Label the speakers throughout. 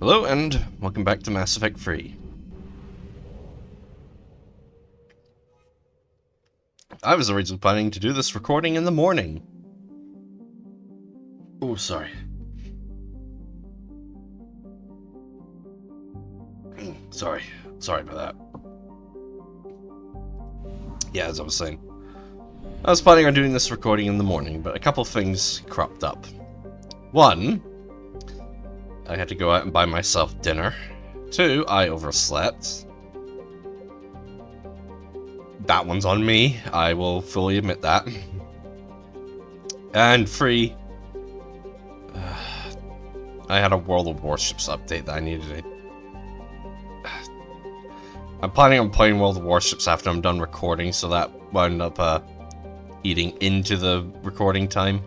Speaker 1: Hello and welcome back to Mass Effect 3. I was originally planning to do this recording in the morning. Oh, sorry. Sorry about that. Yeah, as I was saying. I was planning on doing this recording in the morning, but a couple things cropped up. One, I had to go out and buy myself dinner. Two, I overslept. That one's on me, I will fully admit that. And three, I had a World of Warships update that I needed to... I'm planning on playing World of Warships after I'm done recording, so that wound up eating into the recording time.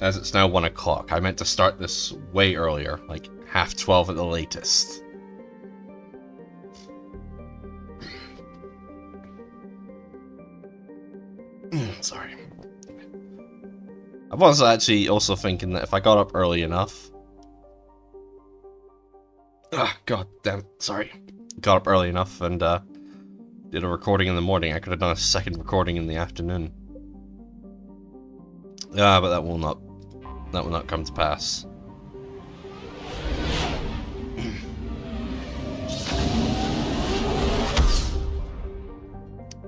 Speaker 1: As it's now 1 o'clock. I meant to start this way earlier, like 12:30 at the latest. Sorry. I was actually also thinking that if I got up early enough... God damn, sorry. Got up early enough and did a recording in the morning, I could have done a second recording in the afternoon. But that will not come to pass.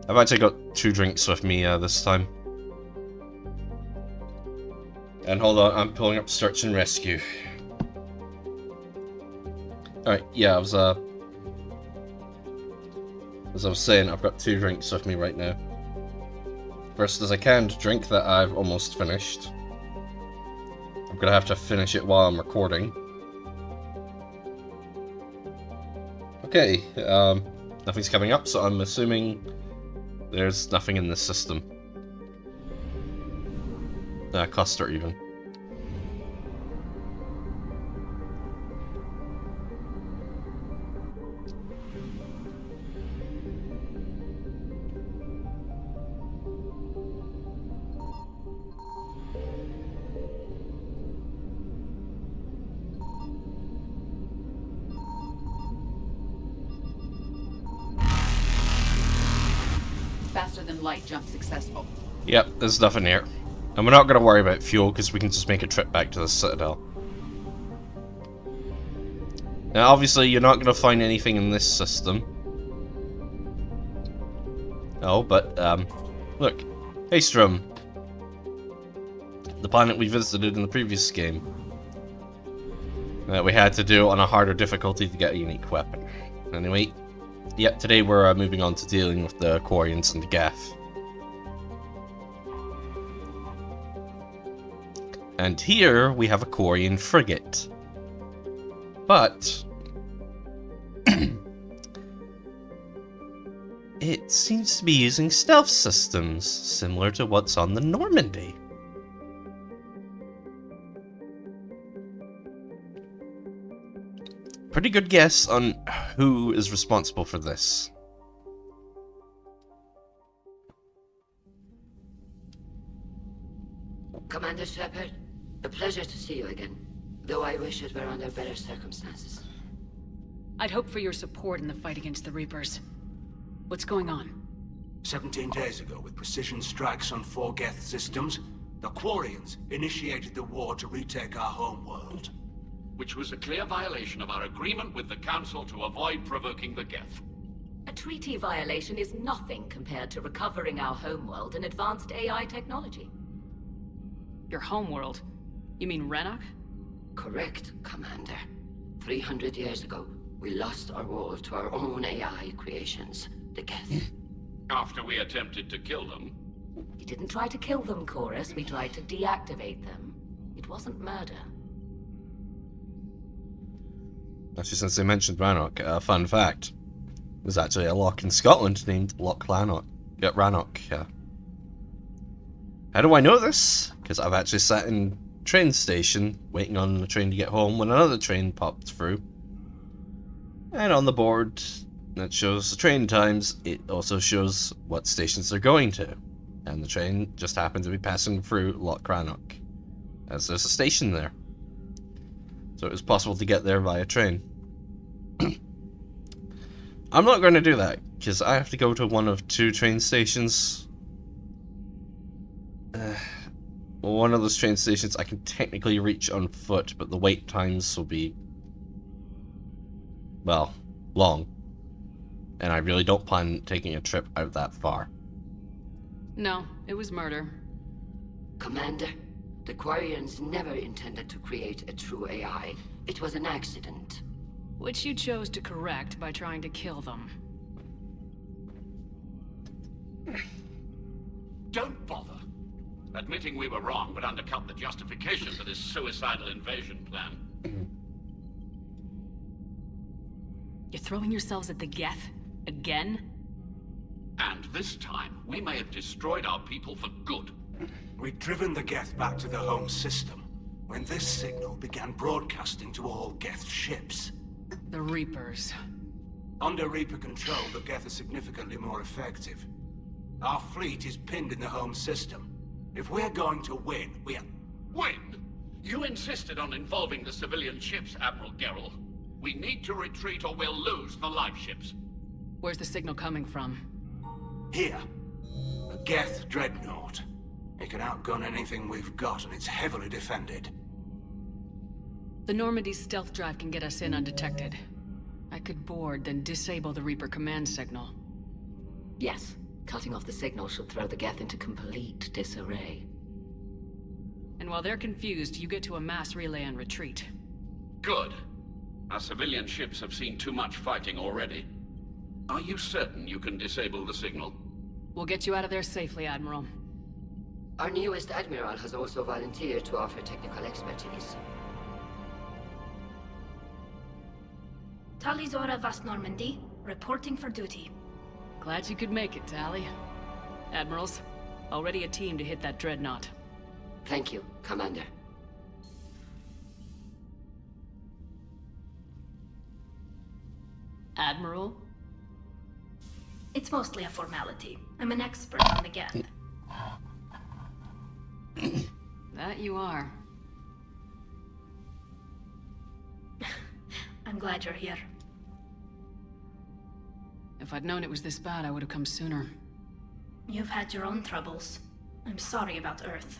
Speaker 1: I've actually got 2 drinks with me this time. And hold on, I'm pulling up search and rescue. Alright, yeah, as I was saying, I've got 2 drinks with me right now. First is a canned drink that I've almost finished. I'm gonna have to finish it while I'm recording. Okay, nothing's coming up, so I'm assuming there's nothing in this system. Cluster even.
Speaker 2: Faster than light jump successful.
Speaker 1: Yep, there's nothing here. And we're not going to worry about fuel because we can just make a trip back to the Citadel. Now obviously you're not going to find anything in this system. Oh, but look. Haystrom. The planet we visited in the previous game. We had to do on a harder difficulty to get a unique weapon. Anyway, yep, today we're moving on to dealing with the Quarians and the Geth. And here we have a Quarian frigate. But it seems to be using stealth systems similar to what's on the Normandy. Pretty good guess on who is responsible for this.
Speaker 3: Commander Shepard, a pleasure to see you again, though I wish it were under better circumstances.
Speaker 2: I'd hope for your support in the fight against the Reapers. What's going on?
Speaker 4: 17 days ago, with precision strikes on 4 Geth systems, the Quarians initiated the war to retake our homeworld.
Speaker 5: Which was a clear violation of our agreement with the Council to avoid provoking the Geth.
Speaker 6: A treaty violation is nothing compared to recovering our homeworld and advanced AI technology.
Speaker 2: Your homeworld? You mean Rannoch?
Speaker 3: Correct, Commander. 300 years ago, we lost our world to our own AI creations, the Geth.
Speaker 5: After we attempted to kill them.
Speaker 6: We didn't try to kill them, Chorus. We tried to deactivate them. It wasn't murder.
Speaker 1: Actually, since they mentioned Rannoch, fun fact. There's actually a loch in Scotland named Loch Rannoch. Yeah. How do I know this? Because I've actually sat in a train station, waiting on the train to get home, when another train popped through. And on the board that shows the train times, it also shows what stations they're going to. And the train just happened to be passing through Loch Rannoch, as there's a station there. So it was possible to get there via train. I'm not going to do that, because I have to go to one of 2 train stations. One of those train stations I can technically reach on foot, but the wait times will be, well, long. And I really don't plan taking a trip out that far.
Speaker 2: No, it was murder.
Speaker 3: Commander, the Quarians never intended to create a true AI. It was an accident.
Speaker 2: Which you chose to correct by trying to kill them.
Speaker 5: Don't bother. Admitting we were wrong would undercut the justification for this suicidal invasion plan.
Speaker 2: You're throwing yourselves at the Geth? Again?
Speaker 5: And this time, we may have destroyed our people for good.
Speaker 4: We'd driven the Geth back to the home system when this signal began broadcasting to all Geth ships.
Speaker 2: The Reapers.
Speaker 4: Under Reaper control, the Geth are significantly more effective. Our fleet is pinned in the home system. If we're going to win,
Speaker 5: Win? You insisted on involving the civilian ships, Admiral Gerrel. We need to retreat or we'll lose the live ships.
Speaker 2: Where's the signal coming from?
Speaker 4: Here. A Geth Dreadnought. It can outgun anything we've got, and it's heavily defended.
Speaker 2: The Normandy's stealth drive can get us in undetected. I could board, then disable the Reaper command signal.
Speaker 6: Yes, cutting off the signal should throw the Geth into complete disarray.
Speaker 2: And while they're confused, you get to a mass relay and retreat.
Speaker 5: Good. Our civilian ships have seen too much fighting already. Are you certain you can disable the signal?
Speaker 2: We'll get you out of there safely, Admiral.
Speaker 3: Our newest Admiral has also volunteered to offer technical expertise.
Speaker 7: Tali'Zorah Vas Normandy, reporting for duty.
Speaker 2: Glad you could make it, Tali. Admirals, already a team to hit that Dreadnought.
Speaker 3: Thank you, Commander.
Speaker 2: Admiral?
Speaker 7: It's mostly a formality. I'm an expert on the Geth.
Speaker 2: That you are.
Speaker 7: I'm glad you're here.
Speaker 2: If I'd known it was this bad, I would have come sooner.
Speaker 7: You've had your own troubles. I'm sorry about Earth.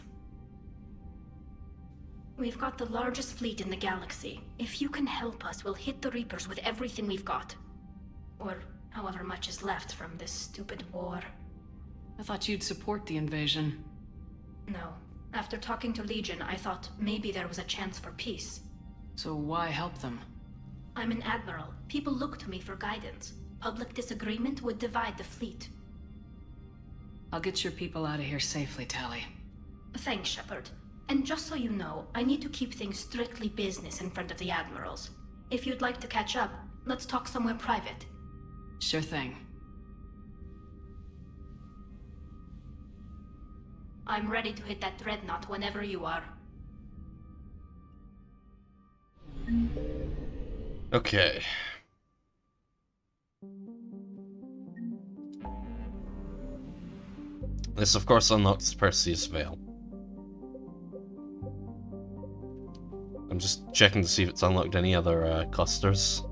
Speaker 7: We've got the largest fleet in the galaxy. If you can help us, we'll hit the Reapers with everything we've got. Or however much is left from this stupid war.
Speaker 2: I thought you'd support the invasion.
Speaker 7: No. After talking to Legion, I thought maybe there was a chance for peace.
Speaker 2: So why help them?
Speaker 7: I'm an admiral. People look to me for guidance. Public disagreement would divide the fleet.
Speaker 2: I'll get your people out of here safely, Tali.
Speaker 7: Thanks, Shepard. And just so you know, I need to keep things strictly business in front of the admirals. If you'd like to catch up, let's talk somewhere private.
Speaker 2: Sure thing.
Speaker 7: I'm ready to hit that Dreadnought whenever you are.
Speaker 1: Okay. This, of course, unlocks Perseus Veil. I'm just checking to see if it's unlocked any other clusters.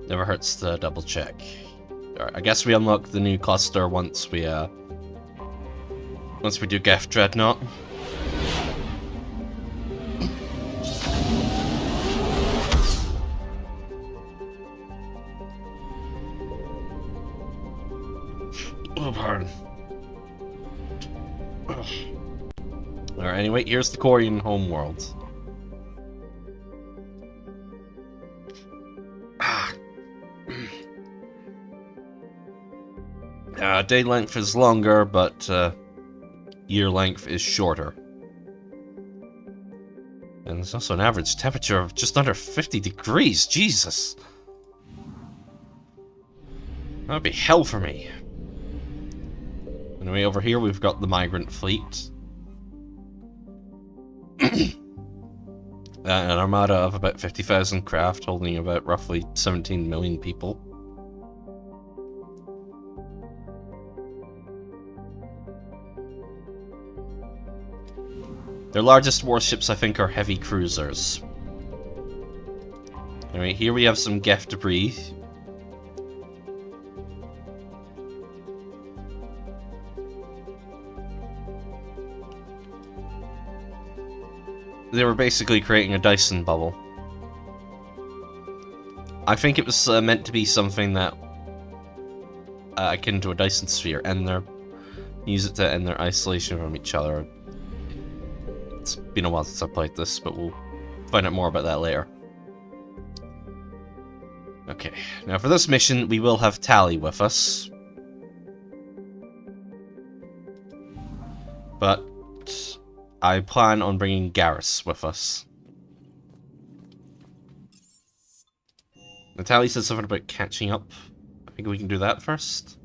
Speaker 1: Never hurts to double check. Alright, I guess we unlock the new cluster once we do Geth Dreadnought. Oh, pardon. Alright, anyway, here's the Quarian home world. Day length is longer, but year length is shorter. And there's also an average temperature of just under 50 degrees. Jesus! That'd be hell for me. Anyway, over here we've got the migrant fleet. An armada of about 50,000 craft holding about roughly 17 million people. Their largest warships, I think, are heavy cruisers. Anyway, here we have some Geth debris. They were basically creating a Dyson bubble. I think it was meant to be something that akin to a Dyson sphere, and use it to end their isolation from each other. It's been a while since I played this, but we'll find out more about that later. Okay, now for this mission, we will have Tali with us. But I plan on bringing Garrus with us. Natalie said something about catching up. I think we can do that first.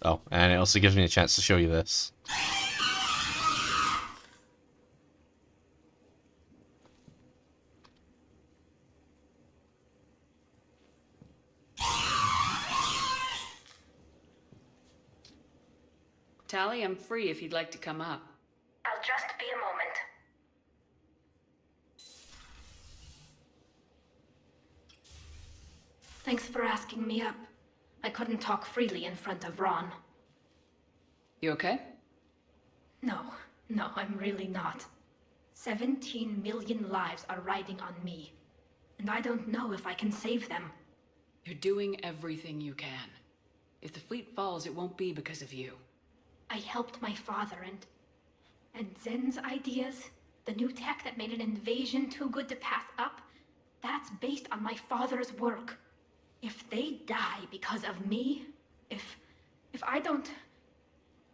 Speaker 1: Oh, and it also gives me a chance to show you this.
Speaker 2: Tali, I'm free if you'd like to come up.
Speaker 7: I'll just be a moment. Thanks for asking me up. I couldn't talk freely in front of Ron.
Speaker 2: You okay?
Speaker 7: No, I'm really not. 17 million lives are riding on me, and I don't know if I can save them.
Speaker 2: You're doing everything you can. If the fleet falls, it won't be because of you.
Speaker 7: I helped my father and Zen's ideas, the new tech that made an invasion too good to pass up, that's based on my father's work. If they die because of me, if I don't...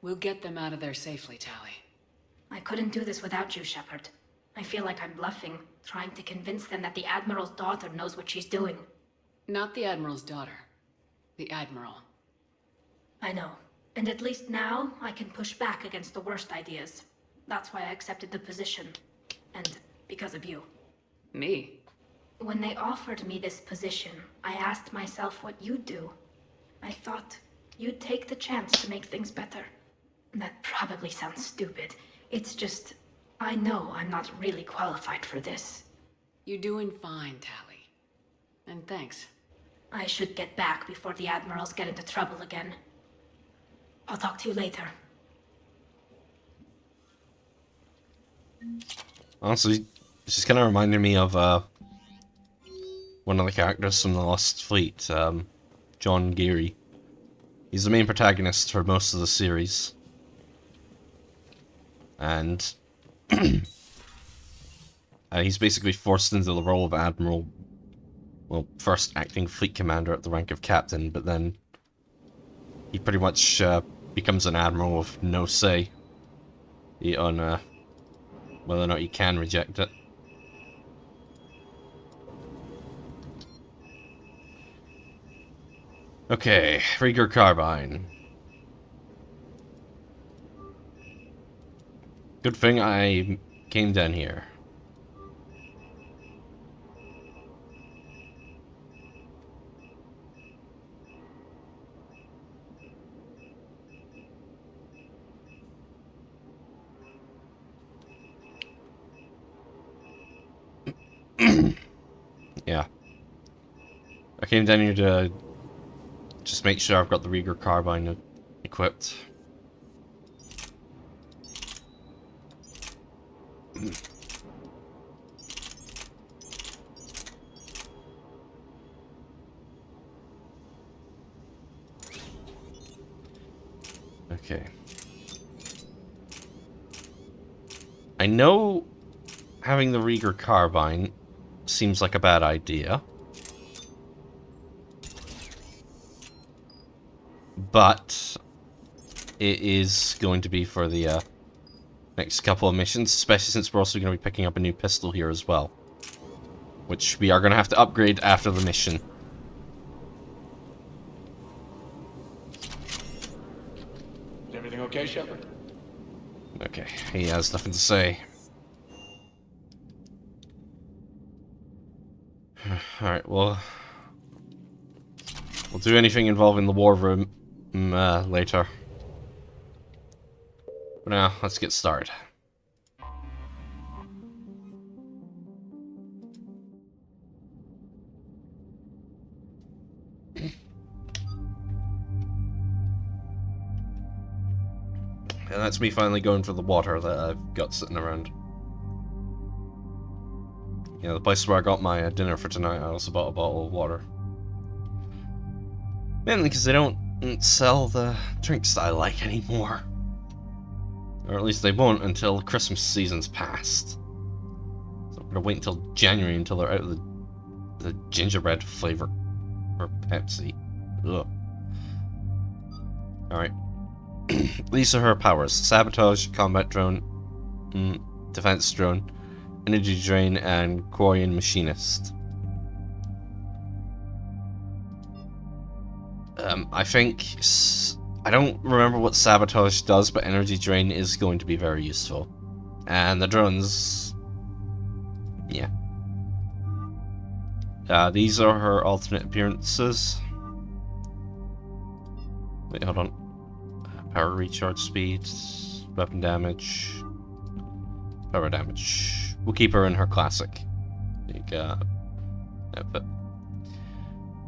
Speaker 2: We'll get them out of there safely, Tali.
Speaker 7: I couldn't do this without you, Shepard. I feel like I'm bluffing, trying to convince them that the Admiral's daughter knows what she's doing.
Speaker 2: Not the Admiral's daughter. The Admiral.
Speaker 7: I know. And at least now, I can push back against the worst ideas. That's why I accepted the position. And because of you.
Speaker 2: Me?
Speaker 7: When they offered me this position, I asked myself what you'd do. I thought you'd take the chance to make things better. That probably sounds stupid. It's just, I know I'm not really qualified for this.
Speaker 2: You're doing fine, Tali. And thanks.
Speaker 7: I should get back before the Admirals get into trouble again. I'll talk to you later.
Speaker 1: Honestly, this is kind of reminding me of one of the characters from the Lost Fleet, John Geary. He's the main protagonist for most of the series. And he's basically forced into the role of Admiral, well, first acting fleet commander at the rank of captain, but then he pretty much becomes an admiral with no say on whether or not he can reject it. Okay, Rieger Carbine. Good thing I came down here. Yeah. I came down here to just make sure I've got the Rieger Carbine equipped. Okay. I know having the Rieger Carbine seems like a bad idea. But it is going to be for the next couple of missions, especially since we're also going to be picking up a new pistol here as well. Which we are going to have to upgrade after the mission.
Speaker 8: Is everything okay, Shepard?
Speaker 1: Okay, he has nothing to say. Alright, well... we'll do anything involving the war room later. But now, let's get started. And that's me finally going for the water that I've got sitting around. You know, the place where I got my dinner for tonight, I also bought a bottle of water. Mainly because they don't sell the drinks that I like anymore. Or at least they won't until Christmas season's past. So I'm gonna wait until January until they're out of the gingerbread flavor. Or Pepsi. Ugh. Alright. These are her powers: sabotage, combat drone, defense drone, energy drain, and Quarian machinist. I think I don't remember what sabotage does, but energy drain is going to be very useful, and the drones, yeah. These are her alternate appearances. Wait, hold on. Power recharge speed, weapon damage, power damage. We'll keep her in her classic. Outfit.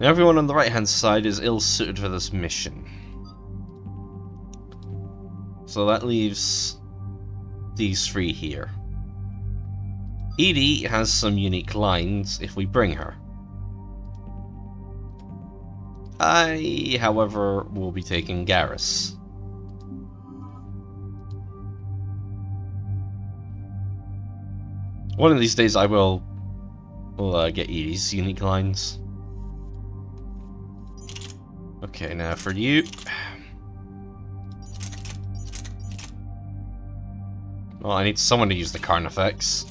Speaker 1: Now everyone on the right hand side is ill suited for this mission. So that leaves these three here. Edie has some unique lines if we bring her. I, however, will be taking Garrus. One of these days I will get Edie's unique lines. Okay, now for you. Well, I need someone to use the Carnifex.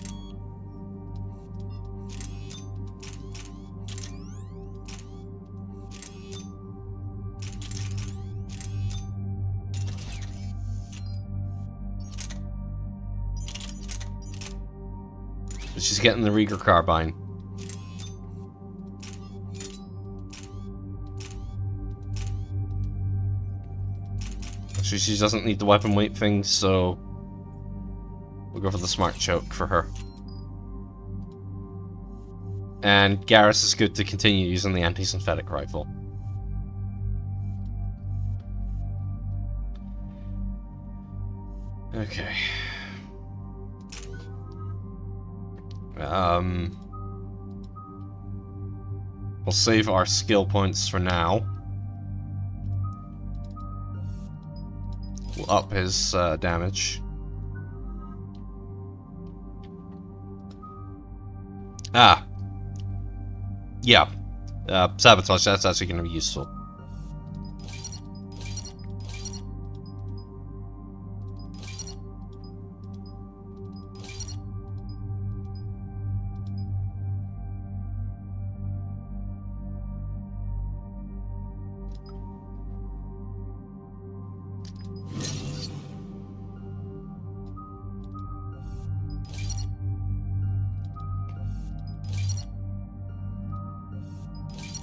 Speaker 1: She's getting the Rieger Carbine. Actually, she doesn't need the weapon weight thing, so we'll go for the Smart Choke for her. And Garrus is good to continue using the anti-synthetic rifle. Okay. We'll save our skill points for now. We'll up his damage. Yeah. Sabotage, that's actually going to be useful.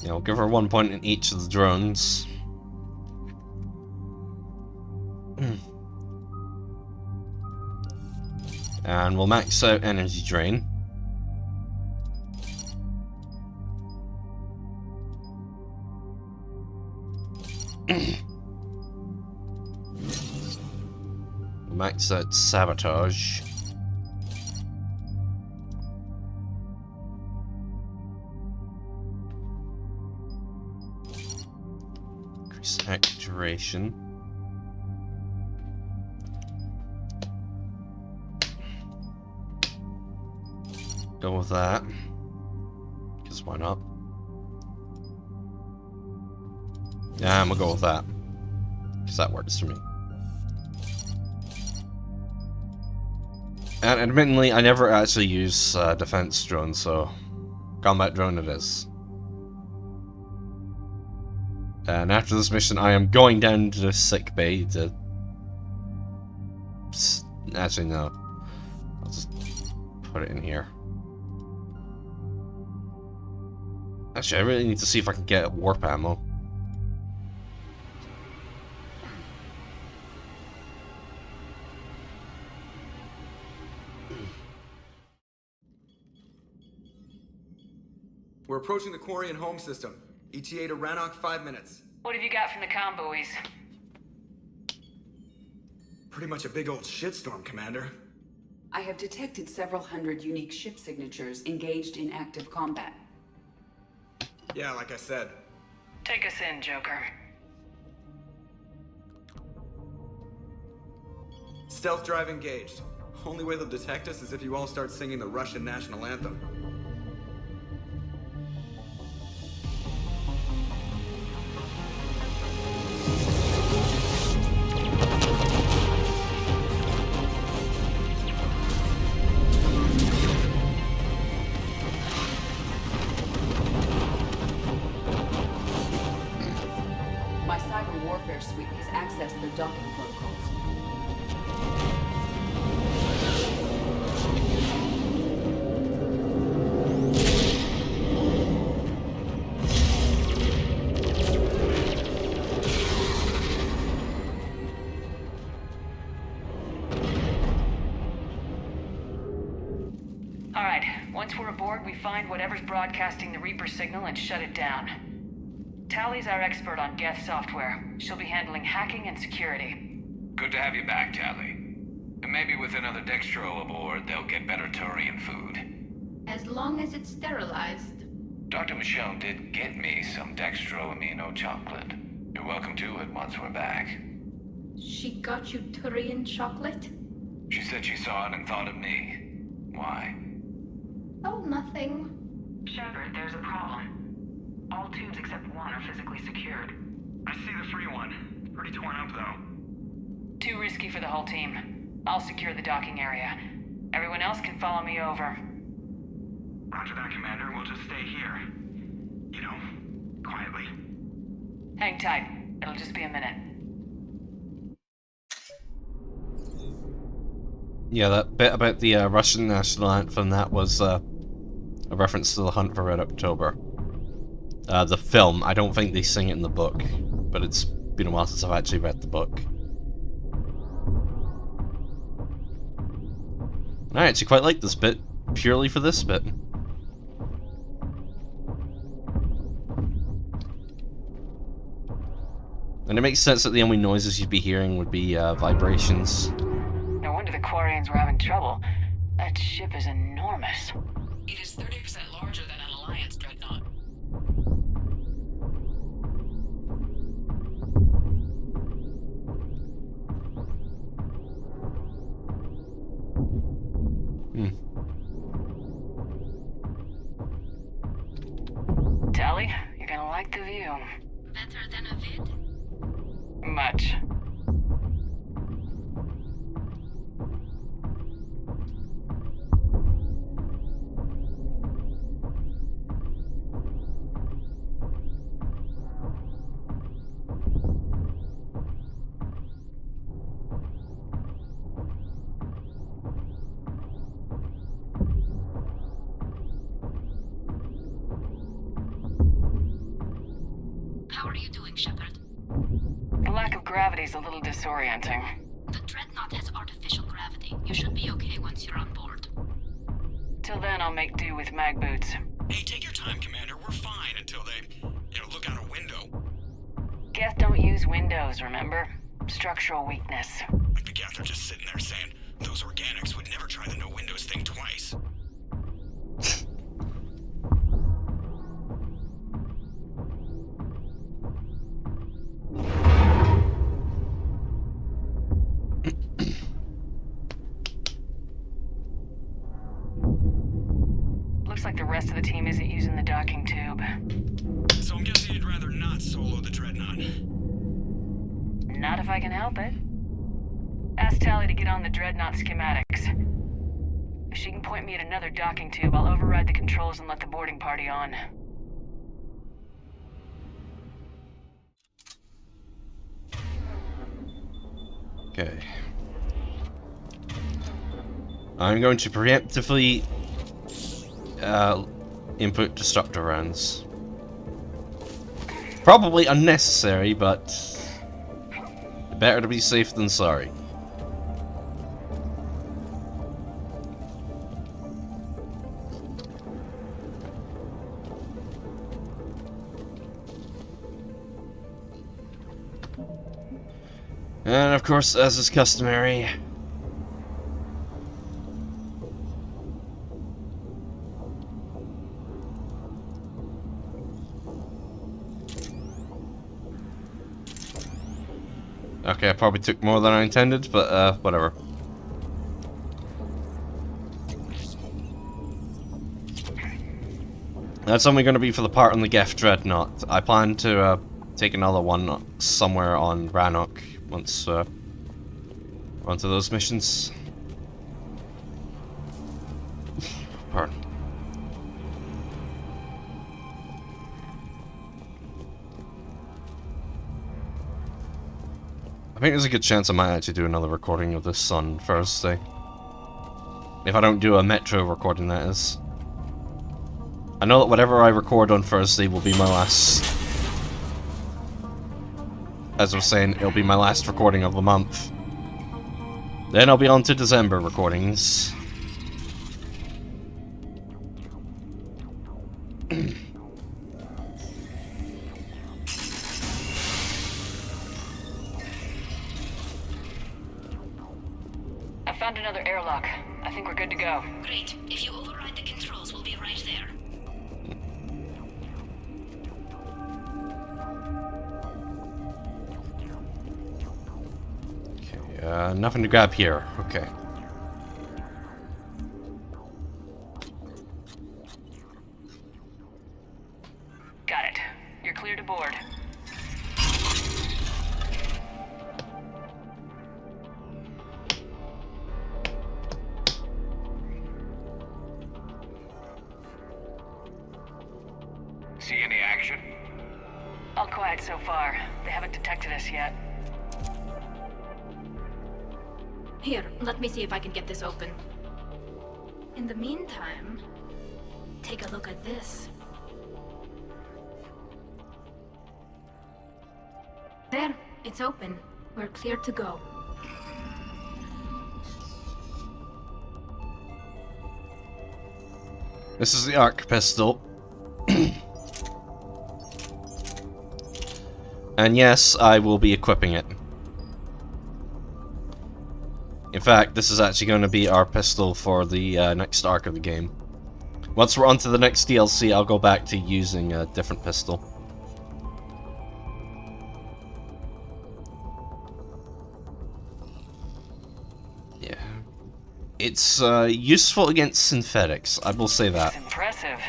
Speaker 1: I'll give her 1 point in each of the drones. And we'll max out energy drain. We'll max out sabotage. Duration. Go with that. Because why not? Yeah, I'm gonna go with that. Because that works for me. And admittedly, I never actually use defense drone, so combat drone it is. And after this mission, I am going down to the sick bay to... Actually, no. I'll just put it in here. Actually, I really need to see if I can get warp ammo.
Speaker 9: We're approaching the Quarian Home System. ETA to Rannoch, 5 minutes.
Speaker 2: What have you got from the comm buoys?
Speaker 9: Pretty much a big old shitstorm, Commander.
Speaker 10: I have detected several hundred unique ship signatures engaged in active combat.
Speaker 9: Yeah, like I said.
Speaker 2: Take us in, Joker.
Speaker 9: Stealth drive engaged. Only way they'll detect us is if you all start singing the Russian national anthem.
Speaker 10: My cyber warfare suite has accessed their docking protocols.
Speaker 2: Alright, once we're aboard, we find whatever's broadcasting the Reaper signal and shut it down. Tali's our expert on Geth software. She'll be handling hacking and security.
Speaker 11: Good to have you back, Tali. And maybe with another Dextro aboard, they'll get better Turian food.
Speaker 7: As long as it's sterilized.
Speaker 11: Dr. Michelle did get me some Dextro amino chocolate. You're welcome to it once we're back.
Speaker 7: She got you Turian chocolate?
Speaker 11: She said she saw it and thought of me. Why?
Speaker 7: Oh, nothing.
Speaker 12: Shepard, there's a problem. All tubes except one are physically secured.
Speaker 13: I see the free one. It's pretty torn up, though.
Speaker 2: Too risky for the whole team. I'll secure the docking area. Everyone else can follow me over.
Speaker 13: Roger that, Commander. We'll just stay here. You know, quietly.
Speaker 2: Hang tight. It'll just be a minute.
Speaker 1: Yeah, that bit about the Russian national anthem, that was a reference to the Hunt for Red October. The film, I don't think they sing it in the book, but it's been a while since I've actually read the book. I actually quite like this bit, purely for this bit. And it makes sense that the only noises you'd be hearing would be vibrations.
Speaker 2: No wonder the Quarians were having trouble. That ship is enormous.
Speaker 10: It is 30% larger than an Alliance Dreadnought.
Speaker 2: Tali, you're gonna like the view.
Speaker 7: Better than a vid?
Speaker 2: Much.
Speaker 7: How are you doing, Shepard?
Speaker 2: The lack of gravity is a little disorienting.
Speaker 7: The Dreadnought has artificial gravity. You should be okay once you're on board.
Speaker 2: Till then, I'll make do with mag boots.
Speaker 13: Hey, take your time, Commander. We're fine until they, look out a window.
Speaker 2: Geth don't use windows, remember? Structural weakness.
Speaker 13: Like the Geth are just sitting there saying, those organics would never try the no windows thing twice.
Speaker 2: Looks like the rest of the team isn't using the docking tube.
Speaker 13: So I'm guessing you'd rather not solo the Dreadnought.
Speaker 2: Not if I can help it. Ask Tali to get on the Dreadnought schematics. If she can point me at another docking tube, I'll override the controls and let the boarding party on.
Speaker 1: Okay. I'm going to preemptively input destructor rounds. Probably unnecessary, but better to be safe than sorry. And of course, as is customary, okay, I probably took more than I intended, but whatever. That's only going to be for the part on the Geth Dreadnought. I plan to take another one somewhere on Rannoch once we're onto those missions. Pardon. I think there's a good chance I might actually do another recording of this on Thursday. If I don't do a Metro recording, that is. I know that whatever I record on Thursday will be my last. As I was saying, it'll be my last recording of the month. Then I'll be on to December recordings.
Speaker 2: I found another airlock. I think we're good to go.
Speaker 6: Great. If you override the controls, we'll be right there.
Speaker 1: Okay, nothing to grab here. Okay.
Speaker 2: Got it. You're clear to board.
Speaker 11: See any action?
Speaker 2: All quiet so far. They haven't detected us yet.
Speaker 7: Here, let me see if I can get this open. In the meantime, take a look at this. There, it's open. We're clear to go.
Speaker 1: This is the arc pistol. And yes, I will be equipping it. In fact, this is actually going to be our pistol for the next arc of the game. Once we're onto the next DLC, I'll go back to using a different pistol. Yeah. It's useful against synthetics, I will say that.
Speaker 2: Impressive.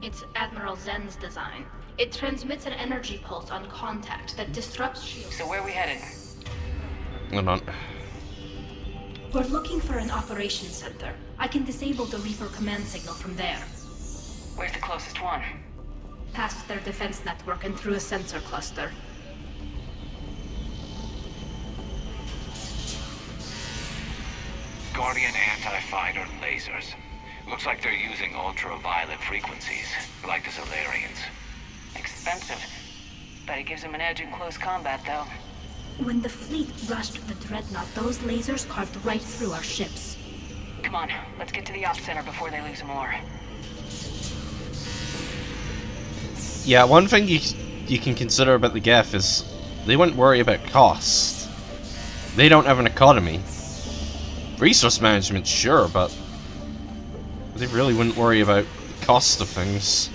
Speaker 7: It's Admiral Zen's design. It transmits an energy pulse on contact that disrupts shields.
Speaker 2: So where are we headed?
Speaker 1: Hold on.
Speaker 7: We're looking for an operations center. I can disable the Reaper command signal from there.
Speaker 2: Where's the closest one?
Speaker 7: Past their defense network and through a sensor cluster.
Speaker 11: Guardian anti-fighter lasers. Looks like they're using ultraviolet frequencies, like the Solarians.
Speaker 2: Expensive. Bet it gives them an edge in close combat, though.
Speaker 7: When the fleet rushed the Dreadnought, those lasers carved right through our ships.
Speaker 2: Come on, let's get to the ops center before they lose more.
Speaker 1: Yeah, one thing you can consider about the Geth is they wouldn't worry about cost. They don't have an economy. Resource management, sure, but they really wouldn't worry about the cost of things.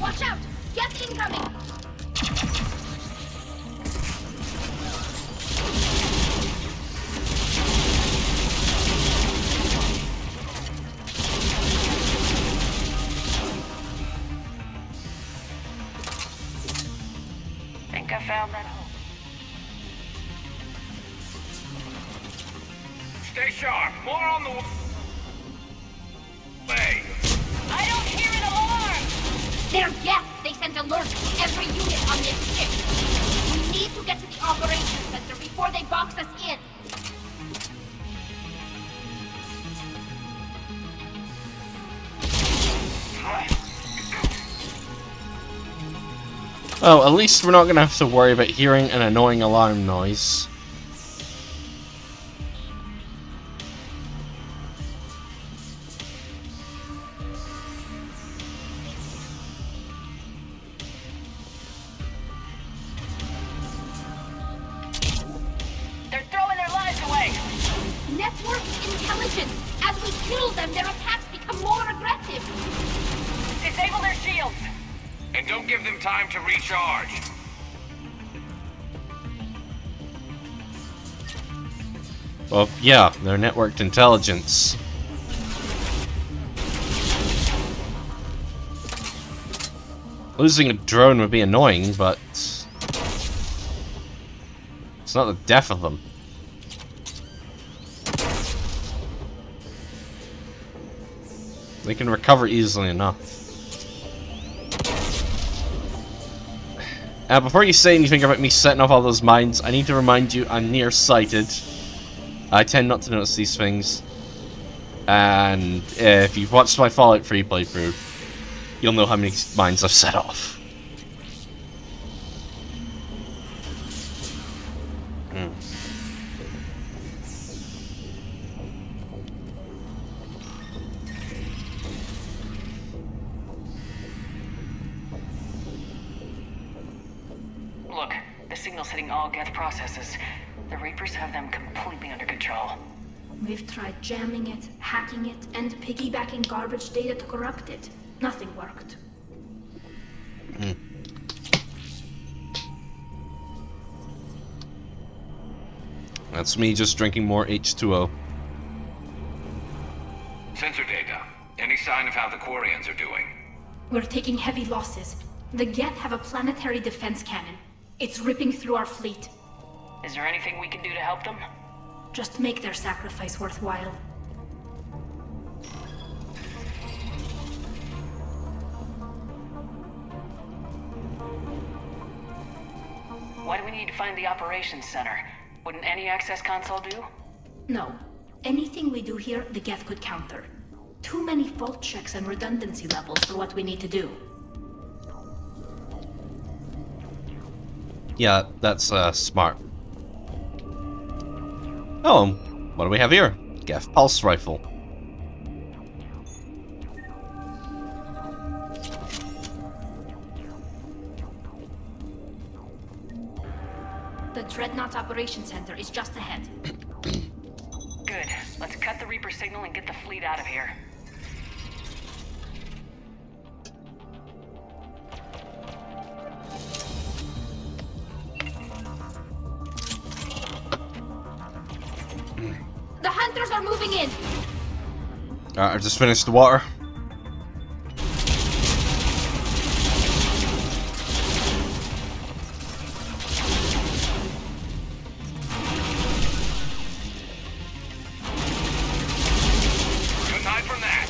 Speaker 7: Watch out! Geth incoming!
Speaker 2: Think I found that hole.
Speaker 11: Stay sharp. More on the way.
Speaker 7: I don't hear an alarm! They're Geth! They sent alerts to every unit on this ship! We need to get to the operations center before they box us in!
Speaker 1: Oh, at least we're not gonna have to worry about hearing an annoying alarm noise.
Speaker 7: Network intelligence! As we kill them, their attacks become more aggressive!
Speaker 2: Disable their shields!
Speaker 11: And don't give them time to recharge.
Speaker 1: Well, yeah, they're networked intelligence. Losing a drone would be annoying, but it's not the death of them. They can recover easily enough. Before you say anything about me setting off all those mines, I need to remind you I'm nearsighted. I tend not to notice these things. And if you've watched my Fallout 3 playthrough, you'll know how many mines I've set off.
Speaker 2: Look, the signal's hitting all Geth processes. The Reapers have them completely under control.
Speaker 7: We've tried jamming it, hacking it, and piggybacking garbage data to corrupt it. Nothing worked.
Speaker 1: That's me just drinking more H2O.
Speaker 11: Sensor data. Any sign of how the Quarians are doing?
Speaker 7: We're taking heavy losses. The Geth have a planetary defense cannon. It's ripping through our fleet.
Speaker 2: Is there anything we can do to help them?
Speaker 7: Just make their sacrifice worthwhile.
Speaker 2: Why do we need to find the operations center? Wouldn't any access console do?
Speaker 7: No. Anything we do here, the Geth could counter. Too many fault checks and redundancy levels for what we need to do.
Speaker 1: Yeah, that's smart. Oh, what do we have here? Geth Pulse Rifle.
Speaker 7: The Dreadnought Operations Center is just ahead.
Speaker 2: Good. Let's cut the Reaper signal and get the fleet out of here.
Speaker 7: The hunters are moving in!
Speaker 1: I just finished the water.
Speaker 11: Good night from that.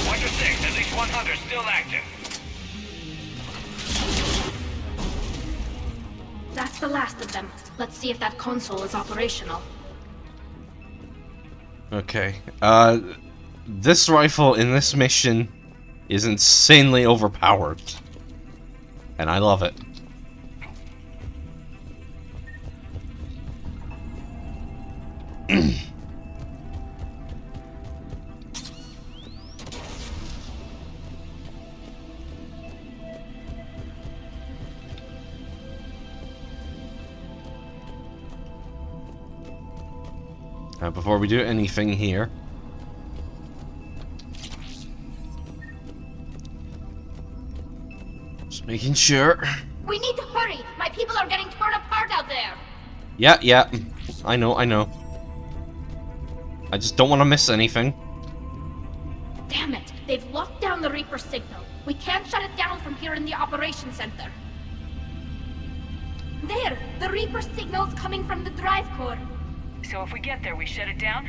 Speaker 11: 1 to 6, at least 1 hunter still active.
Speaker 7: That's the last of them. Let's see if that console is operational.
Speaker 1: Okay. This rifle in this mission is insanely overpowered. And I love it. Before we do anything here, just making sure.
Speaker 7: We need to hurry! My people are getting torn apart out there!
Speaker 1: Yeah, I know. I just don't want to miss anything.
Speaker 7: Damn it! They've locked down the Reaper signal. We can't shut it down from here in the operations center. There! The Reaper signal's coming from the drive core.
Speaker 2: So if we get there, we shut it down?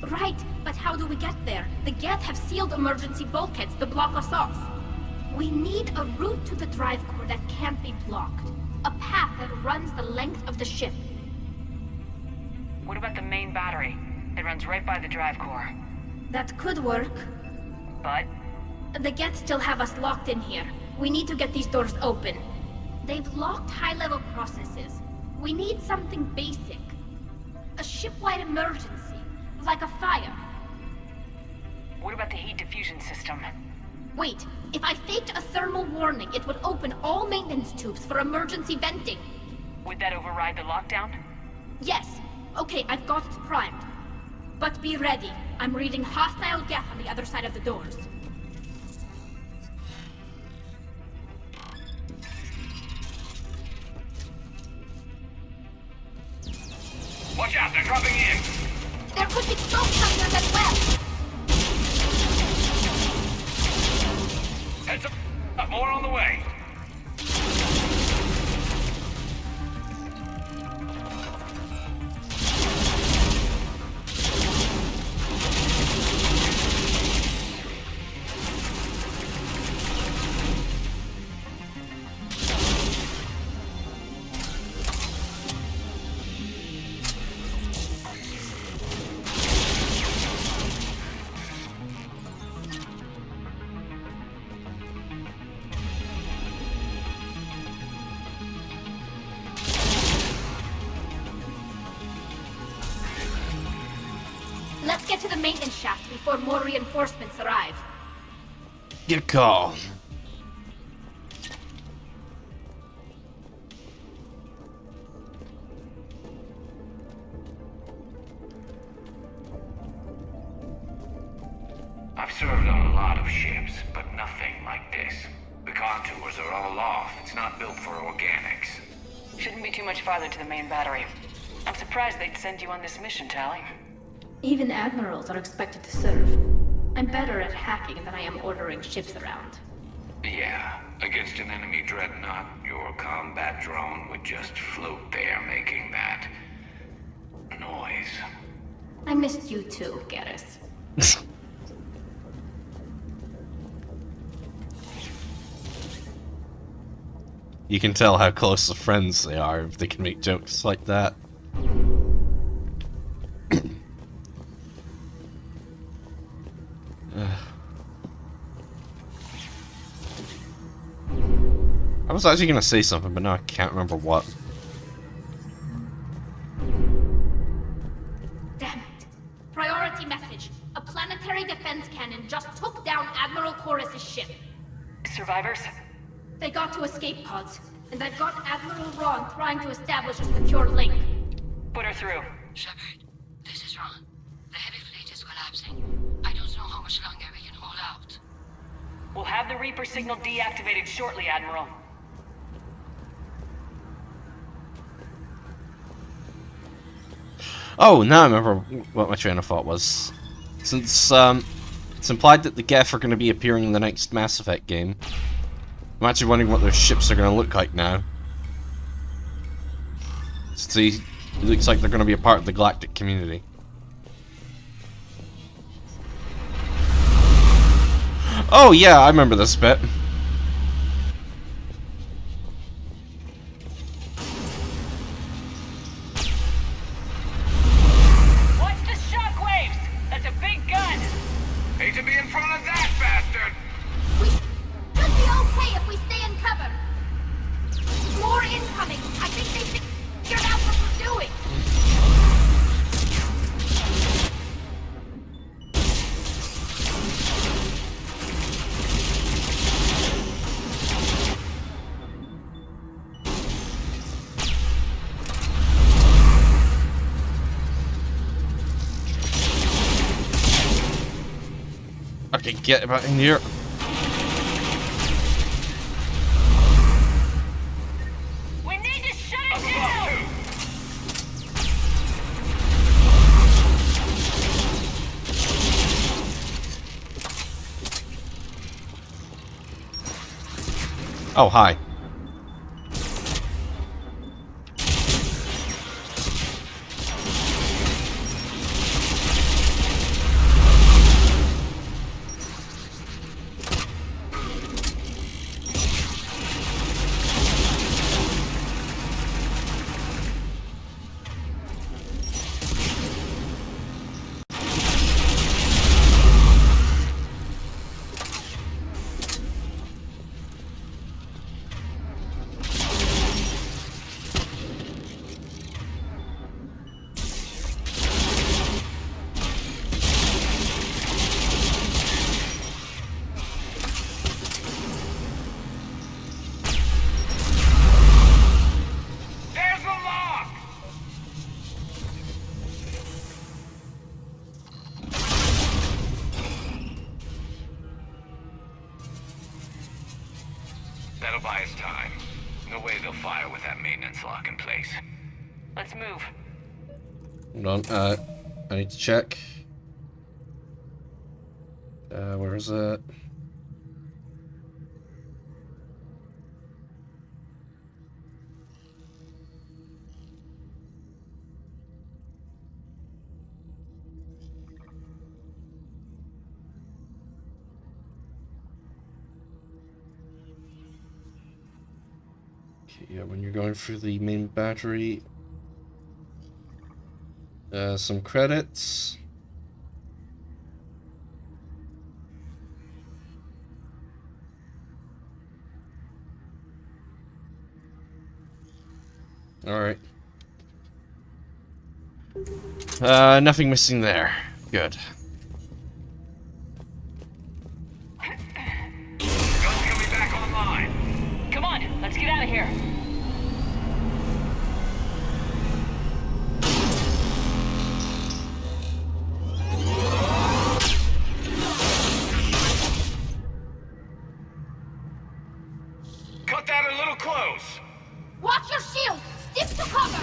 Speaker 7: Right, but how do we get there? The Geth have sealed emergency bulkheads to block us off. We need a route to the drive core that can't be blocked. A path that runs the length of the ship.
Speaker 2: What about the main battery? It runs right by the drive core.
Speaker 7: That could work.
Speaker 2: But?
Speaker 7: The Geth still have us locked in here. We need to get these doors open. They've locked high-level processes. We need something basic. A ship-wide emergency, like a fire.
Speaker 2: What about the heat diffusion system?
Speaker 7: Wait, if I faked a thermal warning, it would open all maintenance tubes for emergency venting.
Speaker 2: Would that override the lockdown?
Speaker 7: Yes, Okay, I've got it primed. But be ready. I'm reading hostile Geth on the other side of the doors.
Speaker 11: Watch out, they're dropping in!
Speaker 7: There could be smoke fighters as well!
Speaker 11: Heads up, more on the way!
Speaker 7: Let's get to the maintenance shaft before more reinforcements arrive.
Speaker 1: Good call.
Speaker 11: I've served on a lot of ships, but nothing like this. The contours are all off. It's not built for organics.
Speaker 2: Shouldn't be too much farther to the main battery. I'm surprised they'd send you on this mission, Tali.
Speaker 7: Even admirals are expected to serve. I'm better at hacking than I am ordering ships around.
Speaker 11: Yeah, against an enemy dreadnought, your combat drone would just float there making that noise.
Speaker 7: I missed you too, Garrus.
Speaker 1: You can tell how close of friends they are if they can make jokes like that. I was actually gonna say something, but now I can't remember what.
Speaker 7: Damn it. Priority message. A planetary defense cannon just took down Admiral Chorus's ship.
Speaker 2: Survivors?
Speaker 7: They got to escape pods, and I've got Admiral Ron trying to establish a secure link.
Speaker 2: Put her through.
Speaker 3: Shepard, this is Ron. The heavy fleet is collapsing. I don't know how much longer we can hold out.
Speaker 2: We'll have the Reaper signal deactivated shortly, Admiral.
Speaker 1: Oh, now I remember what my train of thought was. Since it's implied that the Geth are going to be appearing in the next Mass Effect game, I'm actually wondering what their ships are going to look like now. See, it looks like they're going to be a part of the galactic community. Oh yeah, I remember this bit.
Speaker 2: Watch the shockwaves! That's a big gun!
Speaker 11: Hate to be in front of that bastard!
Speaker 7: We should be okay if we stay in cover. More incoming! I think they figured out what we're doing!
Speaker 1: Okay, get about in here.
Speaker 2: We need to shut it down!
Speaker 1: Oh, hi.
Speaker 11: buy us time. No way they'll fire with that maintenance lock in place.
Speaker 2: Let's move.
Speaker 1: Hold on, I need to check. Where is it? Okay, yeah, when you're going through the main battery, some credits. Alright. Nothing missing there. Good.
Speaker 11: Guns coming back online.
Speaker 2: Come on, let's get out of here.
Speaker 11: Cut that a little close.
Speaker 7: Watch your shield! Stick to cover!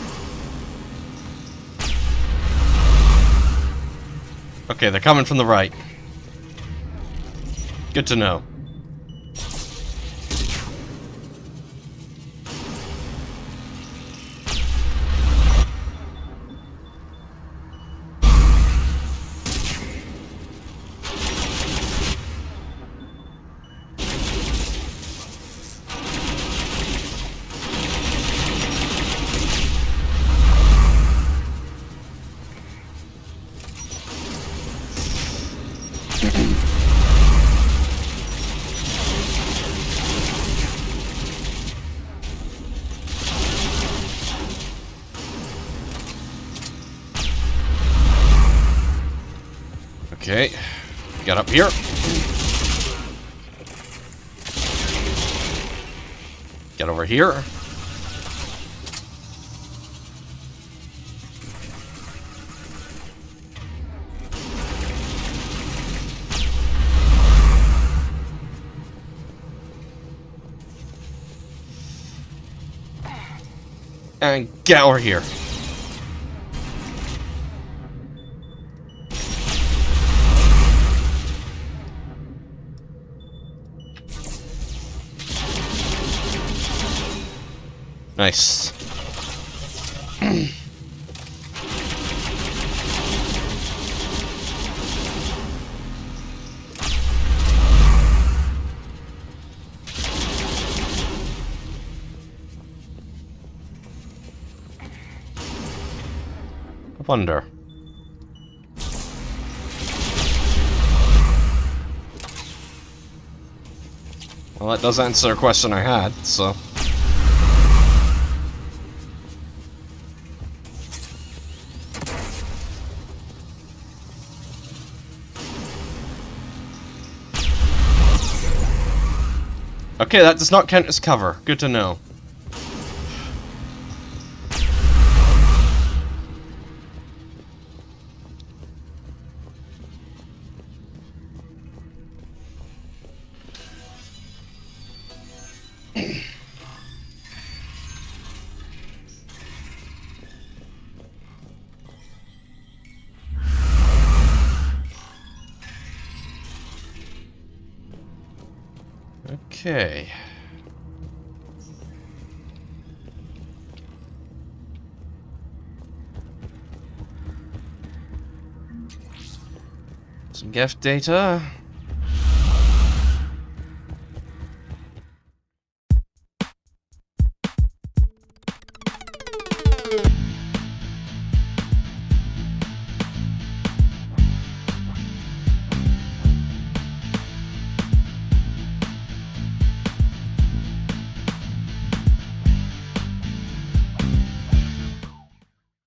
Speaker 1: Okay, they're coming from the right. Good to know. Okay, get up here. Get over here. And get over here. Nice. I wonder. Well, that does answer a question I had, so. Okay, that does not count as cover. Good to know. Okay. Some Geth data.